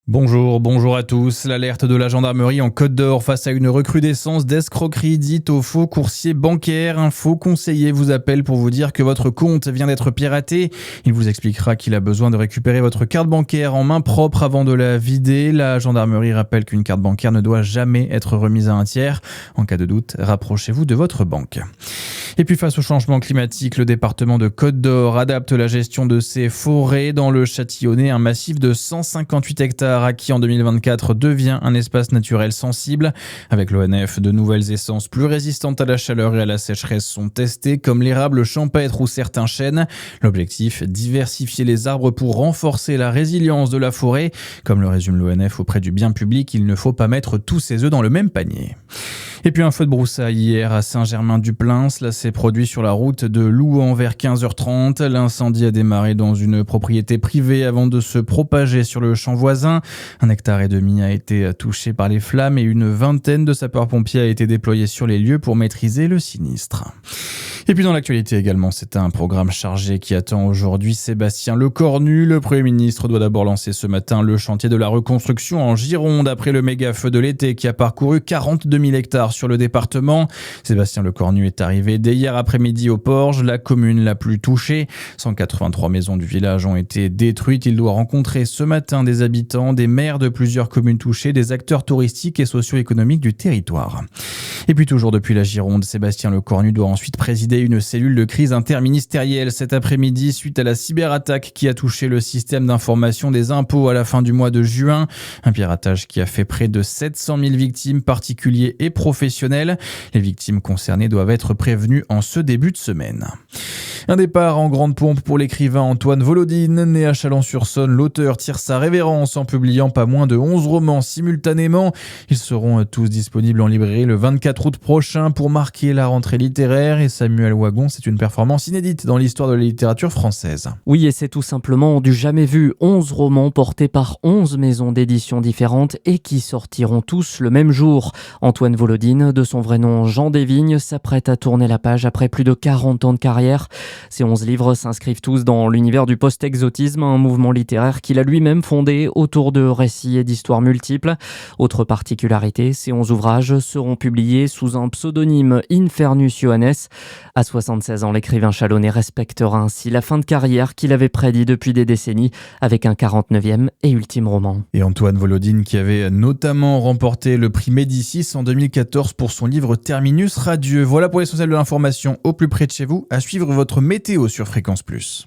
Bonjour à tous. L'alerte de la gendarmerie en Côte d'Or face à une recrudescence d'escroquerie dite aux faux coursiers bancaires. Un faux conseiller vous appelle pour vous dire que votre compte vient d'être piraté. Il vous expliquera qu'il a besoin de récupérer votre carte bancaire en main propre avant de la vider. La gendarmerie rappelle qu'une carte bancaire ne doit jamais être remise à un tiers. En cas de doute, rapprochez-vous de votre banque. Et puis face au changement climatique, le département de Côte d'Or adapte la gestion de ses forêts. Dans le Châtillonnais, un massif de 158 hectares acquis en 2024 devient un espace naturel sensible. Avec l'ONF, de nouvelles essences plus résistantes à la chaleur et à la sécheresse sont testées, comme l'érable champêtre ou certains chênes. L'objectif, diversifier les arbres pour renforcer la résilience de la forêt. Comme le résume l'ONF auprès du bien public, il ne faut pas mettre tous ses œufs dans le même panier. Et puis un feu de broussailles hier à Saint-Germain-du-Plain. Cela s'est produit sur la route de Louhans vers 15h30. L'incendie a démarré dans une propriété privée avant de se propager sur le champ voisin. 1,5 hectare a été touché par les flammes et une vingtaine de sapeurs-pompiers a été déployés sur les lieux pour maîtriser le sinistre. Et puis dans l'actualité également, c'est un programme chargé qui attend aujourd'hui Sébastien Lecornu. Le Premier ministre doit d'abord lancer ce matin le chantier de la reconstruction en Gironde après le méga-feu de l'été qui a parcouru 42 000 hectares sur le département. Sébastien Lecornu est arrivé dès hier après-midi au Porge, la commune la plus touchée. 183 maisons du village ont été détruites. Il doit rencontrer ce matin des habitants, des maires de plusieurs communes touchées, des acteurs touristiques et socio-économiques du territoire. Et puis toujours depuis la Gironde, Sébastien Lecornu doit ensuite présider une cellule de crise interministérielle cet après-midi suite à la cyberattaque qui a touché le système d'information des impôts à la fin du mois de juin. Un piratage qui a fait près de 700 000 victimes, particuliers et professionnels. Les victimes concernées doivent être prévenues en ce début de semaine. Un départ en grande pompe pour l'écrivain Antoine Volodine. Né à Chalon-sur-Saône, l'auteur tire sa révérence en publiant pas moins de 11 romans simultanément. Ils seront tous disponibles en librairie le 24 août prochain pour marquer la rentrée littéraire. Et Samuel Wagon, c'est une performance inédite dans l'histoire de la littérature française. Oui, et c'est tout simplement du jamais vu. 11 romans portés par 11 maisons d'édition différentes et qui sortiront tous le même jour. Antoine Volodine, de son vrai nom Jean Desvignes, s'apprête à tourner la page après plus de 40 ans de carrière. Ces 11 livres s'inscrivent tous dans l'univers du post-exotisme, un mouvement littéraire qu'il a lui-même fondé autour de récits et d'histoires multiples. Autre particularité, ces 11 ouvrages seront publiés sous un pseudonyme Infernus Johannes. À 76 ans, l'écrivain chalonnais respectera ainsi la fin de carrière qu'il avait prédit depuis des décennies avec un 49e et ultime roman. Et Antoine Volodine qui avait notamment remporté le prix Médicis en 2014 pour son livre Terminus Radieux. Voilà pour l'essentiel de l'information au plus près de chez vous. À suivre votre météo sur Fréquence Plus.